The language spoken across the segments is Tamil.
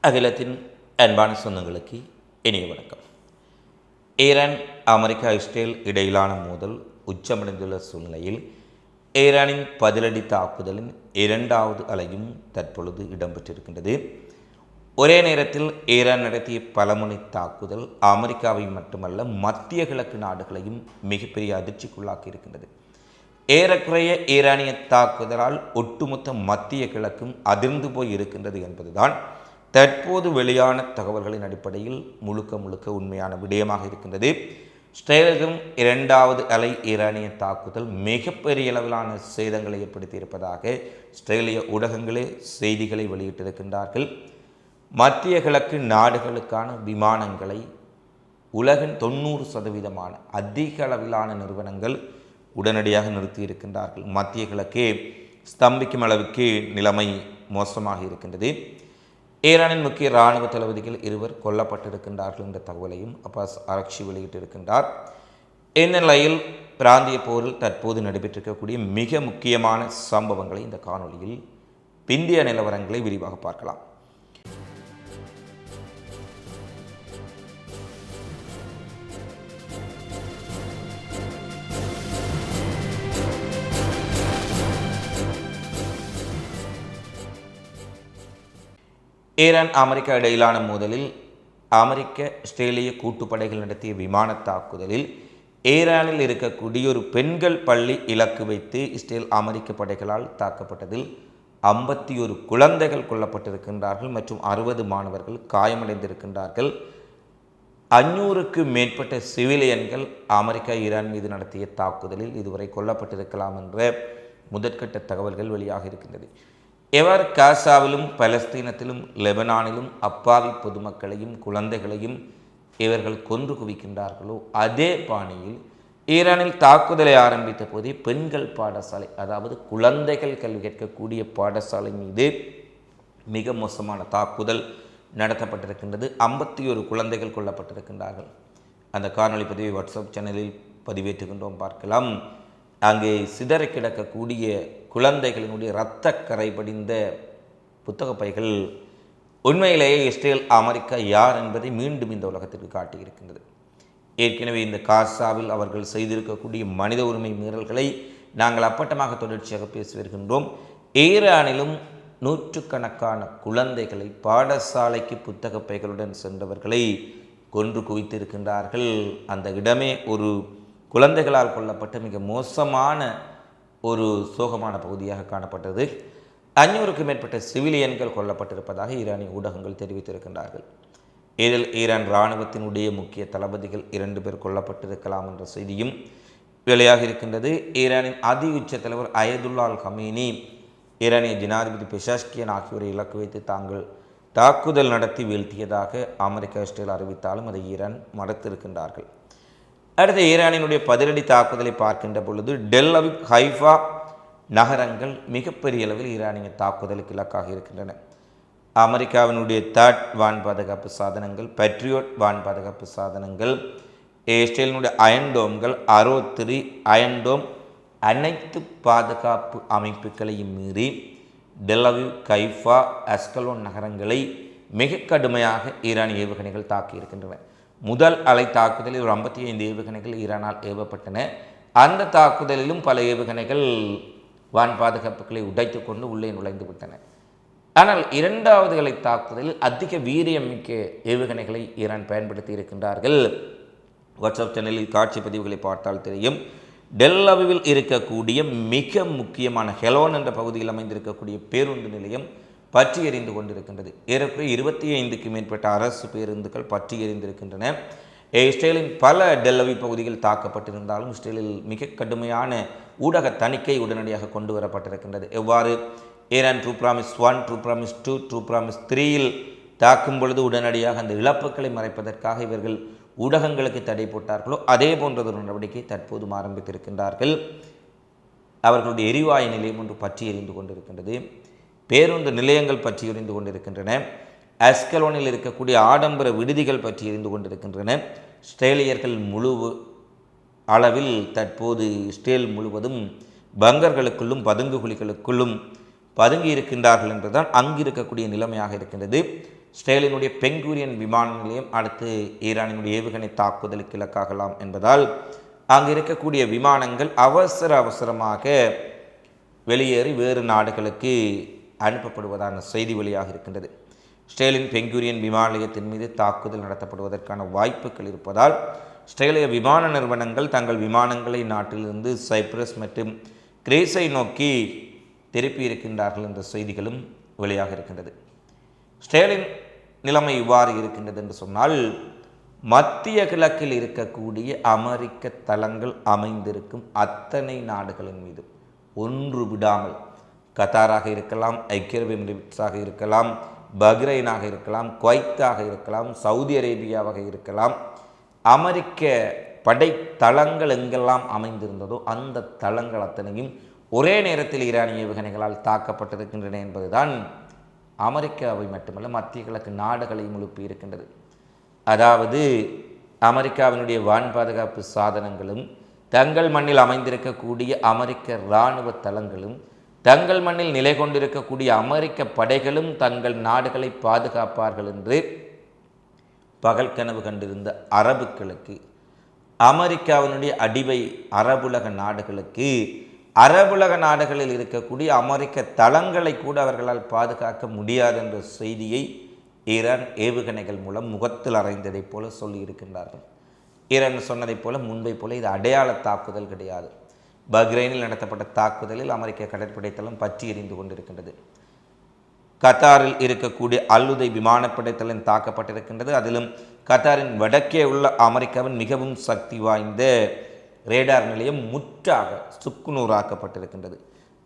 அகிலத்தின் அன்பான சொந்தங்களுக்கு இனிய வணக்கம். ஈரான், அமெரிக்கா, இஸ்ரேல் இடையிலான மோதல் உச்சமடைந்துள்ள சூழ்நிலையில் ஈரானின் பதிலடி தாக்குதலின் இரண்டாவது அலையும் தற்பொழுது இடம்பெற்றிருக்கின்றது. ஒரே நேரத்தில் ஈரான் நடத்திய பலமுனை தாக்குதல் அமெரிக்காவை மட்டுமல்ல மத்திய கிழக்கு நாடுகளையும் மிகப்பெரிய அதிர்ச்சிக்குள்ளாக்கி இருக்கின்றது. ஏறக்குறைய ஈரானிய தாக்குதலால் ஒட்டுமொத்த மத்திய கிழக்கும் அதிர்ந்து போய் இருக்கின்றது என்பதுதான் தற்போது வெளியான தகவல்களின் அடிப்படையில் முழுக்க உண்மையான விடயமாக இருக்கின்றது. இஸ்ரேலிலும் இரண்டாவது அலை ஈரானிய தாக்குதல் மிகப்பெரிய அளவிலான சேதங்களை ஏற்படுத்தியிருப்பதாக இஸ்ரேலிய ஊடகங்களே செய்திகளை வெளியிட்டிருக்கின்றார்கள். மத்திய கிழக்கு நாடுகளுக்கான விமானங்களை உலகின் 90% அதிக அளவிலான நிறுவனங்கள் உடனடியாக நிறுத்தியிருக்கின்றார்கள். மத்திய கிழக்கே ஸ்தம்பிக்கும் அளவுக்கு நிலைமை மோசமாக இருக்கின்றது. ஈரானின் முக்கிய இராணுவ தளபதிகள் 2 கொல்லப்பட்டிருக்கின்றார்கள் என்ற தகவலையும் அப்பாஸ் அரக்ஷி வெளியிட்டிருக்கின்றார். இந்நிலையில் பிராந்திய போரில் தற்போது நடைபெற்றிருக்கக்கூடிய மிக முக்கியமான சம்பவங்களை இந்த காணொலியில் பிந்திய நிலவரங்களை விரிவாக பார்க்கலாம். ஈரான், அமெரிக்கா இடையிலான மோதலில் அமெரிக்க இஸ்ரேலிய கூட்டுப்படைகள் நடத்திய விமான தாக்குதலில் ஈரானில் இருக்கக்கூடிய ஒரு பெண்கள் பள்ளி இலக்கு வைத்து இஸ்ரேல் அமெரிக்க படைகளால் தாக்கப்பட்டதில் 51 குழந்தைகள் கொல்லப்பட்டிருக்கின்றார்கள் மற்றும் 60 மாணவர்கள் காயமடைந்திருக்கின்றார்கள். 500க்கு மேற்பட்ட சிவிலியன்கள் அமெரிக்கா ஈரான் மீது நடத்திய தாக்குதலில் இதுவரை கொல்லப்பட்டிருக்கலாம் என்ற முதற்கட்ட தகவல்கள் வெளியாக இருக்கின்றது. எவர் காசாவிலும் பலஸ்தீனத்திலும் லெபனானிலும் அப்பாவி பொதுமக்களையும் குழந்தைகளையும் இவர்கள் கொன்று குவிக்கின்றார்களோ அதே பாணியில் ஈரானில் தாக்குதலை ஆரம்பித்த போதே பெண்கள் பாடசாலை, அதாவது குழந்தைகள் கல்வி கேட்கக்கூடிய பாடசாலை மீது மிக மோசமான தாக்குதல் நடத்தப்பட்டிருக்கின்றது. 51 குழந்தைகள் கொல்லப்பட்டிருக்கின்றார்கள். அந்த காணொலி பதிவை வாட்ஸ்அப் சேனலில் பதிவேற்றுகின்றோம், பார்க்கலாம். அங்கே சிதறி கிடக்கக்கூடிய குழந்தைகளினுடைய இரத்த கரை படிந்த புத்தக பைகள் உண்மையிலேயே இஸ்ரேல், அமெரிக்கா யார் என்பதை மீண்டும் இந்த உலகத்திற்கு காட்டியிருக்கின்றது. ஏற்கனவே இந்த காசாவில் அவர்கள் செய்திருக்கக்கூடிய மனித உரிமை மீறல்களை நாங்கள் அப்பட்டமாக தொடர்ச்சியாக பேசி வருகின்றோம். ஈரானிலும் நூற்றுக்கணக்கான குழந்தைகளை பாடசாலைக்கு புத்தக பைகளுடன் சென்றவர்களை கொன்று குவித்திருக்கின்றார்கள். அந்த இடமே ஒரு குழந்தைகளால் கொல்லப்பட்ட மிக மோசமான ஒரு சோகமான பகுதியாக காணப்பட்டது. 500க்கு மேற்பட்ட சிவிலியன்கள் கொல்லப்பட்டிருப்பதாக ஈரானிய ஊடகங்கள் தெரிவித்திருக்கின்றார்கள். இதில் ஈரான் இராணுவத்தினுடைய முக்கிய தளபதிகள் 2 பேர் கொல்லப்பட்டிருக்கலாம் என்ற செய்தியும் வெளியாக இருக்கின்றது. ஈரானின் அதி உச்ச தலைவர் அயதுல்லா அல் ஹமீனி, ஈரானிய ஜனாதிபதி பெஷாஷ்கியன் ஆகியோரை இலக்கு வைத்து தாங்கள் தாக்குதல் நடத்தி வீழ்த்தியதாக அமெரிக்கா, இஸ்ரேல் அறிவித்தாலும் அதை ஈரான் மறுத்திருக்கின்றார்கள். அடுத்த ஈரானினுடைய பதிலடி தாக்குதலை பார்க்கின்ற பொழுது டெல் அவிவ், ஹைஃபா நகரங்கள் மிகப்பெரிய அளவில் ஈரானிய தாக்குதலுக்கு இலக்காக இருக்கின்றன. அமெரிக்காவினுடைய தாட் வான் பாதுகாப்பு சாதனங்கள், பேட்ரியோட் வான் பாதுகாப்பு சாதனங்கள், இஸ்ரேலினுடைய அயன்டோம்கள், அரோ 3 அயன்டோம் அனைத்து பாதுகாப்பு அமைப்புகளையும் மீறி டெல் அவிவ், ஹைஃபா, அஸ்கலோன் நகரங்களை மிக கடுமையாக ஈரானிய ஏவுகணைகள் தாக்கியிருக்கின்றன. முதல் அலை தாக்குதலில் ஒரு 55 ஏவுகணைகள் ஈரானால் ஏவப்பட்டன. அந்த தாக்குதலிலும் பல ஏவுகணைகள் வான் பாதுகாப்புகளை உடைத்து கொண்டு உள்ளே நுழைந்து விட்டன. ஆனால் இரண்டாவது அலை தாக்குதலில் அதிக வீரியமிக்க ஏவுகணைகளை ஈரான் பயன்படுத்தி இருக்கின்றார்கள். வாட்ஸ்அப் சேனலில் காட்சி பதிவுகளை பார்த்தால் தெரியும். டெல் அவிவில் இருக்கக்கூடிய மிக முக்கியமான ஹெலோன் என்ற பகுதியில் அமைந்திருக்கக்கூடிய பேருந்து நிலையம் பற்றி எறிந்து கொண்டிருக்கின்றது. ஏறக்குறைய 25க்கு மேற்பட்ட அரசு பேருந்துகள் பற்றி எறிந்திருக்கின்றன. இஸ்ரேலின் பல டெல் அவிவ் பகுதிகள் தாக்கப்பட்டிருந்தாலும் இஸ்ரேலில் மிக கடுமையான ஊடக தணிக்கை உடனடியாக கொண்டு வரப்பட்டிருக்கின்றது. எவ்வாறு Iran true promise 1, true promise 2, true promise 3யில் தாக்கும் பொழுது உடனடியாக அந்த இழப்புகளை மறைப்பதற்காக இவர்கள் ஊடகங்களுக்கு தடை போட்டார்களோ அதே போன்றதொரு நடவடிக்கை தற்போதும் ஆரம்பித்திருக்கின்றார்கள். அவர்களுடைய எரிவாயு நிலையம் ஒன்று பற்றி எறிந்து கொண்டிருக்கின்றது. பேருந்து நிலையங்கள் பற்றி எறிந்து கொண்டிருக்கின்றன. அஸ்கலோனில் இருக்கக்கூடிய ஆடம்பர விடுதிகள் பற்றி எறிந்து கொண்டிருக்கின்றன. இஸ்ரேலியர்கள் முழு அளவில் தற்போது இஸ்ரேல் முழுவதும் பங்கர்களுக்குள்ளும் பதுங்கு குழிகளுக்குள்ளும் பதுங்கி இருக்கின்றார்கள் என்றுதான் அங்கு இருக்கக்கூடிய நிலைமையாக இருக்கின்றது. இஸ்ரேலினுடைய பெங்கூரியன் விமான நிலையம் அடுத்து ஈரானினுடைய ஏவுகணை தாக்குதலுக்கு இலக்காகலாம் என்பதால் அங்கு இருக்கக்கூடிய விமானங்கள் அவசரமாக வெளியேறி வேறு நாடுகளுக்கு அனுப்பப்படுவதான செய்தி வெளியாக இருக்கின்றது. இஸ்ரேலின் பெங்கூரியன் விமான நிலையத்தின் மீது தாக்குதல் நடத்தப்படுவதற்கான வாய்ப்புகள் இருப்பதால் இஸ்ரேலிய விமான நிறுவனங்கள் தங்கள் விமானங்களை நாட்டிலிருந்து சைப்ரஸ் மற்றும் கிரீஸை நோக்கி திருப்பி இருக்கின்றார்கள் என்ற செய்திகளும் வெளியாக இருக்கின்றது. இஸ்ரேலின் நிலைமை இவ்வாறு இருக்கின்றது என்று சொன்னால், மத்திய கிழக்கில் இருக்கக்கூடிய அமெரிக்க தளங்கள் அமைந்திருக்கும் அத்தனை நாடுகளின் மீதும் ஒன்று விடாமல், கத்தாராக இருக்கலாம், ஐக்கிய அரபு எமிரேட்ஸாக இருக்கலாம், பஹ்ரைனாக இருக்கலாம், குவைத்தாக இருக்கலாம், சவுதி அரேபியாவாக இருக்கலாம், அமெரிக்க படை தளங்கள் எங்கெல்லாம் அமைந்திருந்ததோ அந்த தளங்கள் அத்தனையும் ஒரே நேரத்தில் ஈரானிய ஏவுகணைகளால் தாக்கப்பட்டிருக்கின்றன என்பதுதான் அமெரிக்காவை மட்டுமல்ல மத்திய கிழக்கு நாடுகளையும் எழுப்பி இருக்கின்றது. அதாவது அமெரிக்காவினுடைய வான் பாதுகாப்பு சாதனங்களும் தங்கள் மண்ணில் அமைந்திருக்கக்கூடிய அமெரிக்க இராணுவ தளங்களும் தங்கள் மண்ணில் நிலை கொண்டிருக்கக்கூடிய அமெரிக்க படைகளும் தங்கள் நாடுகளை பாதுகாப்பார்கள் என்று பகல் கனவு கண்டிருந்த அரபுக்களுக்கு, அமெரிக்காவினுடைய அடிவை அரபுலக நாடுகளுக்கு, அரபுலக நாடுகளில் இருக்கக்கூடிய அமெரிக்க தளங்களை கூட அவர்களால் பாதுகாக்க முடியாது என்ற செய்தியை ஈரான் ஏவுகணைகள் மூலம் முகத்தில் அறைந்ததைப் போல சொல்லியிருக்கின்றார்கள். ஈரான் சொன்னதைப் போல முன்பை போல இது அடையாள தாக்குதல் கிடையாது. பஹ்ரைனில் நடத்தப்பட்ட தாக்குதலில் அமெரிக்க கடற்படை தளம் பற்றி எரிந்து கொண்டிருக்கின்றது. கத்தாரில் இருக்கக்கூடிய அல்லுதை விமானப்படை தளம் தாக்கப்பட்டிருக்கின்றது. அதிலும் கத்தாரின் வடக்கே உள்ள அமெரிக்காவின் மிகவும் சக்தி வாய்ந்த ரேடார் நிலையம் முற்றாக சுக்குநூறாக்கப்பட்டிருக்கின்றது.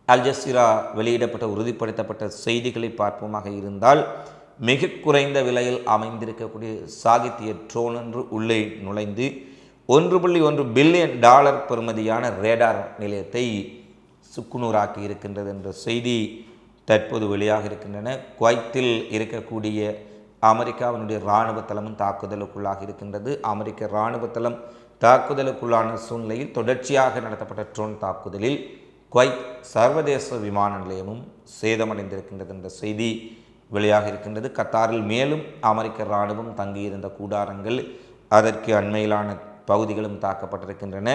அல் ஜசீரா வெளியிடப்பட்ட உறுதிப்படுத்தப்பட்ட செய்திகளை பார்ப்போமாக இருந்தால், மிக குறைந்த விலையில் அமைந்திருக்கக்கூடிய சாகித்ய ட்ரோன் என்று உள்ளே நுழைந்து $1.1 பில்லியன் பெறுமதியான ரேடார் நிலையத்தை சுக்குநூறாக்கி இருக்கின்றது என்ற செய்தி தற்போது வெளியாக இருக்கின்றன. குவைத்தில் இருக்கக்கூடிய அமெரிக்காவினுடைய இராணுவ தளமும் தாக்குதலுக்குள்ளாக இருக்கின்றது. அமெரிக்க இராணுவ தளம் தாக்குதலுக்குள்ளான சூழ்நிலையில் தொடர்ச்சியாக நடத்தப்பட்ட ட்ரோன் தாக்குதலில் குவைத் சர்வதேச விமான நிலையமும் சேதமடைந்திருக்கின்றது என்ற செய்தி வெளியாக இருக்கின்றது. கத்தாரில் மேலும் அமெரிக்க இராணுவம் தங்கியிருந்த கூடாரங்கள், அதற்கு அண்மையிலான பகுதிகளும் தாக்கப்பட்டிருக்கின்றன.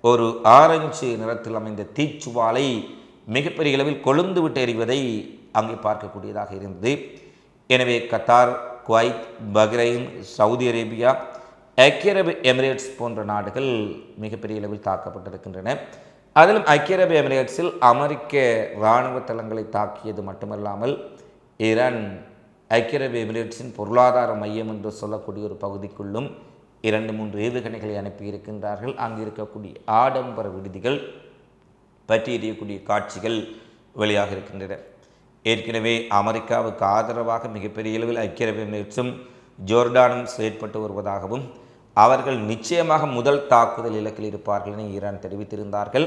ஒரு ஆரஞ்சு நிறத்தில் அமைந்த தீச்சுவாலை மிகப்பெரிய அளவில் கொழுந்து விட்டு எறிவதை அங்கே பார்க்கக்கூடியதாக இருந்தது. எனவே Qatar, Kuwait, Bahrain, Saudi Arabia, ஐக்கிய அரபு எமிரேட்ஸ் போன்ற நாடுகள் மிகப்பெரிய அளவில் தாக்கப்பட்டிருக்கின்றன. அதிலும் ஐக்கிய அரபு எமிரேட்ஸில் அமெரிக்க இராணுவ தளங்களை தாக்கியது மட்டுமல்லாமல் ஈரான் ஐக்கிய அரபு எமிரேட்ஸின் பொருளாதார மையம் என்று சொல்லக்கூடிய ஒரு பகுதிக்குள்ளும் 2-3 ஏவுகணைகளை அனுப்பியிருக்கின்றார்கள். அங்கு இருக்கக்கூடிய ஆடம்பர விடுதிகள் பற்றி எறியக்கூடிய காட்சிகள் வெளியாக இருக்கின்றன. ஏற்கனவே அமெரிக்காவுக்கு ஆதரவாக மிகப்பெரிய அளவில் ஐக்கிய அரபு எமிரேட்ஸும் ஜோர்டானும் செயற்பட்டு வருவதாகவும் அவர்கள் நிச்சயமாக முதல் தாக்குதல் இலக்கில் இருப்பார்கள் என ஈரான் தெரிவித்திருந்தார்கள்.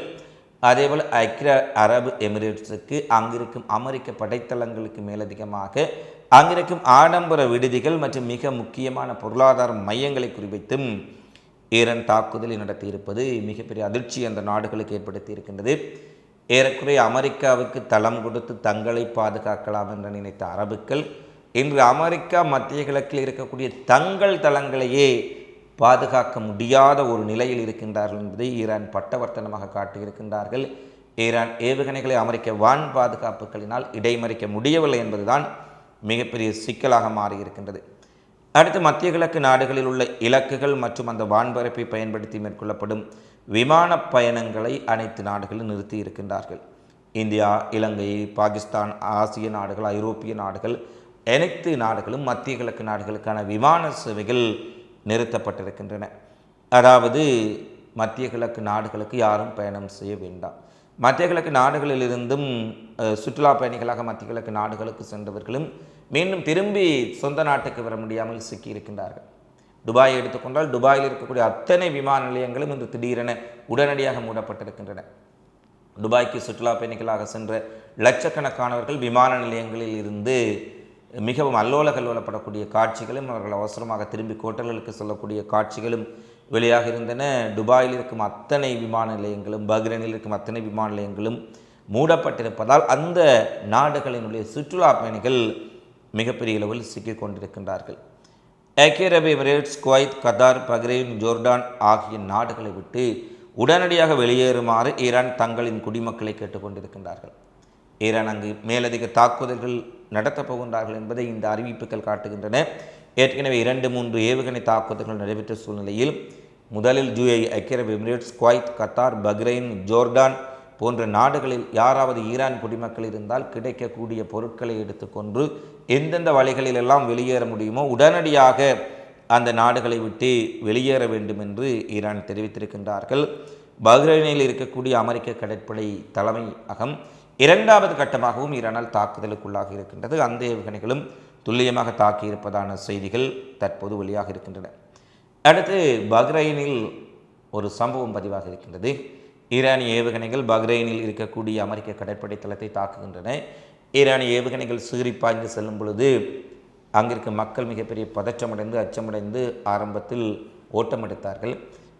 அதேபோல் ஐக்கிய அரபு எமிரேட்ஸுக்கு அங்கிருக்கும் அமெரிக்க படைத்தளங்களுக்கு மேலதிகமாக அங்கிருக்கும் ஆடம்பர விடுதிகள் மற்றும் மிக முக்கியமான பொருளாதார மையங்களை குறிவைத்தும் ஈரான் தாக்குதலை நடத்தியிருப்பது மிகப்பெரிய அதிர்ச்சி அந்த நாடுகளுக்கு ஏற்படுத்தி இருக்கின்றது. ஏறக்குறைய அமெரிக்காவுக்கு தளம் கொடுத்து தங்களை பாதுகாக்கலாம் என்று நினைத்த அரபுக்கள் இன்று அமெரிக்கா மத்திய கிழக்கில் இருக்கக்கூடிய தங்கள் தளங்களையே பாதுகாக்க முடியாத ஒரு நிலையில் இருக்கின்றார்கள் என்பதை ஈரான் பட்டவர்த்தனமாக காட்டியிருக்கின்றார்கள். ஈரான் ஏவுகணைகளை அமெரிக்க வான் பாதுகாப்புகளினால் இடைமறிக்க முடியவில்லை என்பதுதான் மிகப்பெரிய சிக்கலாக மாறியிருக்கின்றது. அடுத்து மத்திய கிழக்கு நாடுகளில் உள்ள இலக்குகள் மற்றும் அந்த வான்பரப்பை பயன்படுத்தி மேற்கொள்ளப்படும் விமான பயணங்களை அனைத்து நாடுகளும் நிறுத்தி இருக்கின்றார்கள். இந்தியா, இலங்கை, பாகிஸ்தான், ஆசிய நாடுகள், ஐரோப்பிய நாடுகள், அனைத்து நாடுகளும் மத்திய கிழக்கு நாடுகளுக்கான விமான சேவைகள் நிறுத்தப்பட்டிருக்கின்றன. அதாவது மத்திய கிழக்கு நாடுகளுக்கு யாரும் பயணம் செய்ய வேண்டாம். மத்திய கிழக்கு நாடுகளிலிருந்தும் சுற்றுலா பயணிகளாக மத்திய கிழக்கு நாடுகளுக்கு சென்றவர்களும் மீண்டும் திரும்பி சொந்த நாட்டுக்கு வர முடியாமல் சிக்கியிருக்கின்றார்கள். துபாயை எடுத்துக்கொண்டால் துபாயில் இருக்கக்கூடிய அத்தனை விமான நிலையங்களும் இன்று திடீரென உடனடியாக மூடப்பட்டிருக்கின்றன. துபாய்க்கு சுற்றுலா பயணிகளாக சென்ற லட்சக்கணக்கானவர்கள் விமான நிலையங்களில் இருந்து மிகவும் அல்லோலகல்லோலப்படக்கூடிய காட்சிகளும் அவர்கள் அவசரமாக திரும்பி ஹோட்டல்களுக்கு செல்லக்கூடிய காட்சிகளும் வெளியாக இருந்தன. துபாயில் இருக்கும் அத்தனை விமான நிலையங்களும் பஹ்ரைனில் இருக்கும் அத்தனை விமான நிலையங்களும் மூடப்பட்டிருப்பதால் அந்த நாடுகளினுடைய சுற்றுலா பயணிகள் மிகப்பெரிய அளவில் சிக்கிக் கொண்டிருக்கின்றார்கள். ஐக்கிய அரபு Emirates, Kuwait, Qatar, Bahrain, Jordan ஆகிய நாடுகளை விட்டு உடனடியாக வெளியேறுமாறு ஈரான் தங்களின் குடிமக்களை கேட்டுக்கொண்டிருக்கின்றார்கள். ஈரான் அங்கு மேலதிக தாக்குதல்கள் நடத்தப் போகின்றார்கள் என்பதை இந்த அறிவிப்புகள் காட்டுகின்றன. ஏற்கனவே 2-3 ஏவுகணை தாக்குதல்கள் நடைபெற்ற சூழ்நிலையில் முதலில் UAE, ஐக்கிய அரபு Emirates, Kuwait, Qatar, Bahrain, Jordan போன்ற நாடுகளில் யாராவது ஈரான் குடிமக்கள் இருந்தால் கிடைக்கக்கூடிய பொருட்களை எடுத்துக்கொண்டு எந்தெந்த வழிகளிலெல்லாம் வெளியேற முடியுமோ உடனடியாக அந்த நாடுகளை விட்டு வெளியேற வேண்டும் என்று ஈரான் தெரிவித்திருக்கின்றார்கள். பஹ்ரைனில் இருக்கக்கூடிய அமெரிக்க கடற்படை தலைமை அகம் 2வது கட்டமாகவும் ஈரானால் தாக்குதலுக்குள்ளாக இருக்கின்றது. அந்த ஏவுகணைகளும் துல்லியமாக தாக்கியிருப்பதான செய்திகள் தற்போது வெளியாக இருக்கின்றன. அடுத்து பஹ்ரைனில் ஒரு சம்பவம் பதிவாக இருக்கின்றது. ஈரானிய ஏவுகணைகள் பஹ்ரைனில் இருக்கக்கூடிய அமெரிக்க கடற்படை தளத்தை தாக்குகின்றன. ஈரானிய ஏவுகணைகள் சீறி பாய்ந்து செல்லும் பொழுது அங்கிருக்கும் மக்கள் மிகப்பெரிய பதற்றமடைந்து அச்சமடைந்து ஆரம்பத்தில் ஓட்டமெடுத்தார்கள்.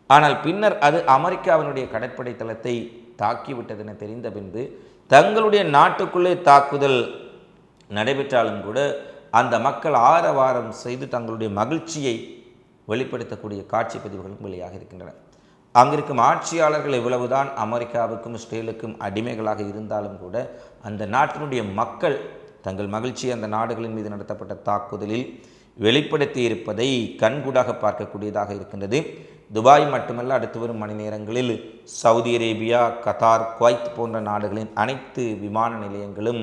ஆனால் பின்னர் அது அமெரிக்காவினுடைய கடற்படை தளத்தை தாக்கிவிட்டதென தெரிந்த பின்பு தங்களுடைய நாட்டுக்குள்ளே தாக்குதல் நடைபெற்றாலும் கூட அந்த மக்கள் ஆரவாரம் செய்து தங்களுடைய மகிழ்ச்சியை வெளிப்படுத்தக்கூடிய காட்சி பதிவுகளும் வெளியாக இருக்கின்றன. அங்கிருக்கும் ஆட்சியாளர்கள் எவ்வளவுதான் அமெரிக்காவுக்கும் இஸ்ரேலுக்கும் அடிமைகளாக இருந்தாலும் கூட அந்த நாட்டினுடைய மக்கள் தங்கள் மகிழ்ச்சியை அந்த நாடுகளின் மீது நடத்தப்பட்ட தாக்குதலில் வெளிப்படுத்தி இருப்பதை கண்கூடாக பார்க்கக்கூடியதாக இருக்கின்றது. துபாய் மட்டுமல்ல, அடுத்து வரும் மணி நேரங்களில் சவுதி அரேபியா, கத்தார், குவைத் போன்ற நாடுகளின் அனைத்து விமான நிலையங்களும்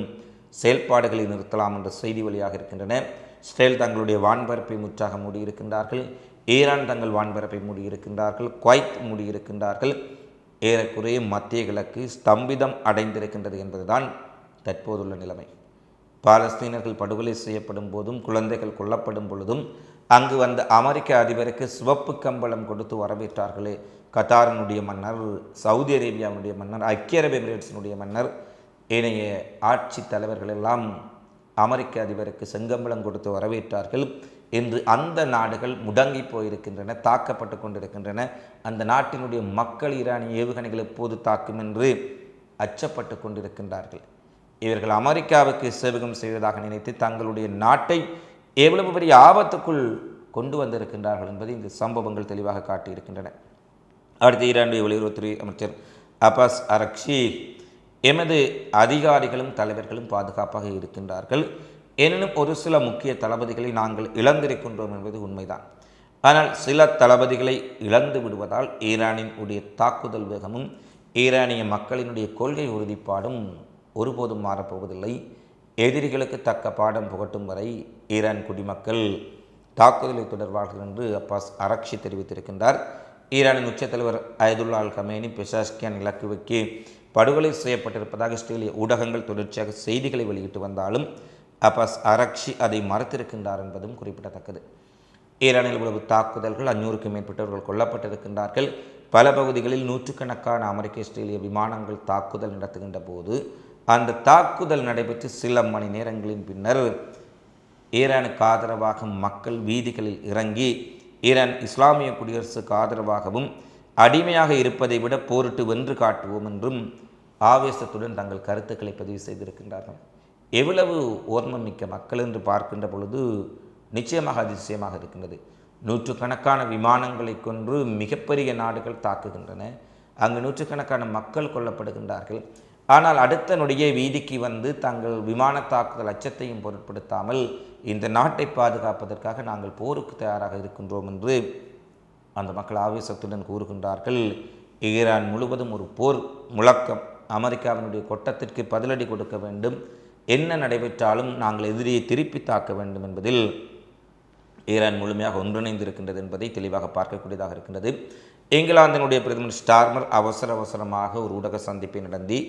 செயல்பாடுகளை நிறுத்தலாம் என்ற செய்தி வழியாக இருக்கின்றன. இஸ்ரேல் தங்களுடைய வான்பரப்பை முற்றாக மூடியிருக்கின்றார்கள். ஈரான் தங்கள் வான்பரப்பை மூடியிருக்கின்றார்கள். குவைத் மூடியிருக்கின்றார்கள். ஏறக்குறைய மத்திய கிழக்கு ஸ்தம்பிதம் அடைந்திருக்கின்றது என்பதுதான் தற்போதுள்ள நிலைமை. பாலஸ்தீனர்கள் படுகொலை செய்யப்படும் போதும் குழந்தைகள் கொல்லப்படும் பொழுதும் அங்கு வந்த அமெரிக்க அதிபருக்கு சிவப்பு கம்பளம் கொடுத்து வரவேற்றார்களே கத்தாரினுடைய மன்னர், சவுதி அரேபியாவினுடைய மன்னர், ஐக்கிய அரபு எமிரேட்ஸினுடைய மன்னர், ஏனைய ஆட்சி தலைவர்கள் எல்லாம் அமெரிக்க அதிபருக்கு செங்கம்பளம் கொடுத்து வரவேற்றார்கள். இன்று அந்த நாடுகள் முடங்கி போயிருக்கின்றன, தாக்கப்பட்டு கொண்டிருக்கின்றன. அந்த நாட்டினுடைய மக்கள் ஈரானிய ஏவுகணைகள் எப்போது தாக்கும் என்று அச்சப்பட்டு கொண்டிருக்கின்றார்கள். இவர்கள் அமெரிக்காவுக்கு சேவகம் செய்வதாக நினைத்து தங்களுடைய நாட்டை எவ்வளவு பெரிய ஆபத்துக்குள் கொண்டு வந்திருக்கின்றார்கள் என்பதை இந்த சம்பவங்கள் தெளிவாக காட்டியிருக்கின்றன. அடுத்து ஈரானுடைய வெளியுறவுத்துறை அமைச்சர் அப்பாஸ் அரக்ஷி, எமது அதிகாரிகளும் தலைவர்களும் பாதுகாப்பாக இருக்கின்றார்கள். எனினும் ஒரு சில முக்கிய தளபதிகளை நாங்கள் இழந்திருக்கின்றோம் என்பது உண்மைதான். ஆனால் சில தளபதிகளை இழந்து விடுவதால் ஈரானின் உடைய தாக்குதல் வேகமும் ஈரானிய மக்களினுடைய கொள்கை உறுதிப்பாடும் ஒருபோதும் மாறப்போவதில்லை. எதிரிகளுக்கு தக்க பாடம் புகட்டும் வரை ஈரான் குடிமக்கள் தாக்குதலை தொடர்வார்கள் என்று அப்பாஸ் அரக்ஷி தெரிவித்திருக்கின்றார். ஈரானின் உச்சத்தலைவர் அயதுல்லா அல் கமேனி பெஷாஷ்கியான் இலக்கு வைக்கி படுகொலை செய்யப்பட்டிருப்பதாக இஸ்ரேலிய ஊடகங்கள் தொடர்ச்சியாக செய்திகளை வெளியிட்டு வந்தாலும் அப்பாஸ் அரக்ஷி அதை மறுத்திருக்கின்றார் என்பதும் குறிப்பிடத்தக்கது. ஈரானில் உளவு தாக்குதல்கள் 500க்கும் மேற்பட்டவர்கள் கொல்லப்பட்டிருக்கின்றார்கள். பல பகுதிகளில் நூற்றுக்கணக்கான அமெரிக்க இஸ்ரேலிய விமானங்கள் தாக்குதல் நடத்துகின்ற போது அந்த தாக்குதல் நடைபெற்று சில மணி நேரங்களின் பின்னர் ஈரானுக்கு ஆதரவாக மக்கள் வீதிகளில் இறங்கி ஈரான் இஸ்லாமிய குடியரசுக்கு ஆதரவாகவும் அடிமையாக இருப்பதை விட போரிட்டு வென்று காட்டுவோம் என்றும் ஆவேசத்துடன் தங்கள் கருத்துக்களை பதிவு செய்திருக்கின்றார்கள். எவ்வளவு ஓர்மமிக்க மக்கள் என்று பார்க்கின்ற பொழுது நிச்சயமாக அதிசயமாக இருக்கின்றது. நூற்றுக்கணக்கான விமானங்களை கொன்று மிகப்பெரிய நாடுகள் தாக்குகின்றன. அங்கு நூற்றுக்கணக்கான மக்கள் கொல்லப்படுகின்றார்கள். ஆனால் அடுத்த நொடியே வீதிக்கு வந்து தங்கள் விமான தாக்குதல் அச்சத்தையும் பொருட்படுத்தாமல் இந்த நாட்டை பாதுகாப்பதற்காக நாங்கள் போருக்கு தயாராக இருக்கின்றோம் என்று அந்த மக்கள் ஆவேசத்துடன் கூறுகின்றார்கள். ஈரான் முழுவதும் ஒரு போர் முழக்கம். அமெரிக்காவினுடைய கொட்டத்திற்கு பதிலடி கொடுக்க வேண்டும், என்ன நடைபெற்றாலும் நாங்கள் எதிரியை திருப்பி தாக்க வேண்டும் என்பதில் ஈரான் முழுமையாக ஒன்றிணைந்திருக்கின்றது என்பதை தெளிவாக பார்க்கக்கூடியதாக இருக்கின்றது. இங்கிலாந்தினுடைய பிரதமர் ஸ்டார்மர் அவசரமாக ஒரு ஊடக சந்திப்பை நடத்தி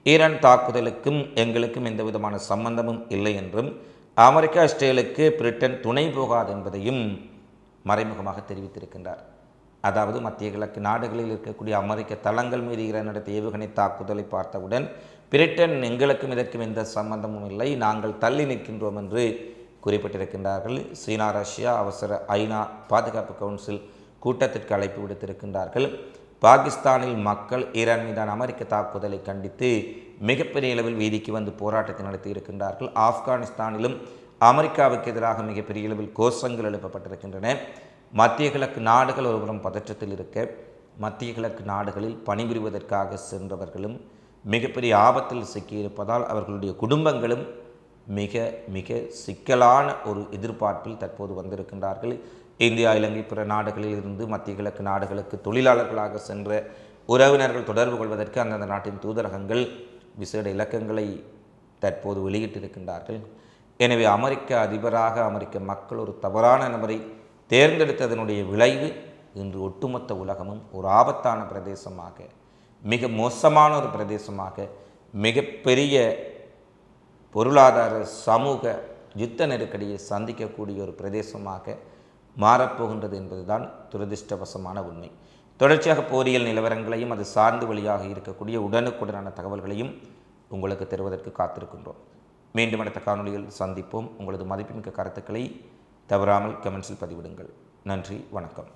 ஈரான் தாக்குதலுக்கும் எங்களுக்கும் எந்த விதமான சம்பந்தமும் இல்லை என்றும் அமெரிக்கா இஸ்ரேலுக்கு பிரிட்டன் துணை போகாது என்பதையும் மறைமுகமாக தெரிவித்திருக்கின்றார். அதாவது மத்திய கிழக்கு நாடுகளில் இருக்கக்கூடிய அமெரிக்க தளங்கள் மீது ஈரான் நடத்திய ஏவுகணை தாக்குதலை பார்த்தவுடன் பிரிட்டன் எங்களுக்கும் இதற்கும் எந்த சம்பந்தமும் இல்லை, நாங்கள் தள்ளி நிற்கின்றோம் என்று குறிப்பிட்டிருக்கின்றார்கள். சீனா, ரஷ்யா அவசர ஐநா பாதுகாப்பு கவுன்சில் கூட்டத்திற்கு அழைப்பு விடுத்திருக்கின்றார்கள். பாகிஸ்தானில் மக்கள் ஈரான் மீதான அமெரிக்க தாக்குதலை கண்டித்து மிகப்பெரிய அளவில் வீதிக்கு வந்து போராட்டத்தை நடத்தி இருக்கின்றார்கள். ஆப்கானிஸ்தானிலும் அமெரிக்காவுக்கு எதிராக மிகப்பெரிய அளவில் கோஷங்கள் எழுப்பப்பட்டிருக்கின்றன. மத்திய கிழக்கு நாடுகள் ஒருபுறம் பதற்றத்தில் இருக்க, மத்திய கிழக்கு நாடுகளில் பணிபுரிவதற்காக சென்றவர்களும் மிகப்பெரிய ஆபத்தில் சிக்கியிருப்பதால் அவர்களுடைய குடும்பங்களும் மிக மிக சிக்கலான ஒரு எதிர்பார்ப்பில் தற்போது வந்திருக்கின்றார்கள். இந்தியா, இலங்கை, பிற நாடுகளில் இருந்து மத்திய கிழக்கு நாடுகளுக்கு தொழிலாளர்களாக சென்ற உறவினர்கள் தொடர்பு கொள்வதற்கு அந்தந்த நாட்டின் தூதரகங்கள் விசேட இலக்கங்களை தற்போது வெளியிட்டிருக்கின்றார்கள். எனவே அமெரிக்க அதிபராக அமெரிக்க மக்கள் ஒரு தவறான நபரை தேர்ந்தெடுத்ததனுடைய விளைவு இன்று ஒட்டுமொத்த உலகமும் ஒரு ஆபத்தான பிரதேசமாக, மிக மோசமான ஒரு பிரதேசமாக, மிகப்பெரிய பொருளாதார சமூக யுத்த நெருக்கடியை சந்திக்கக்கூடிய ஒரு பிரதேசமாக மாறப்போகின்றது என்பதுதான் துரதிர்ஷ்டவசமான உண்மை. தொடர்ச்சியாக போரியல் நிலவரங்களையும் அது சார்ந்து வழியாக இருக்கக்கூடிய உடனுக்குடனான தகவல்களையும் உங்களுக்கு தருவதற்கு காத்திருக்கின்றோம். மீண்டும் அடுத்த காணொலியில் சந்திப்போம். உங்களது மதிப்புமிக்க கருத்துக்களை தவறாமல் கமெண்ட்ஸில் பதிவிடுங்கள். நன்றி, வணக்கம்.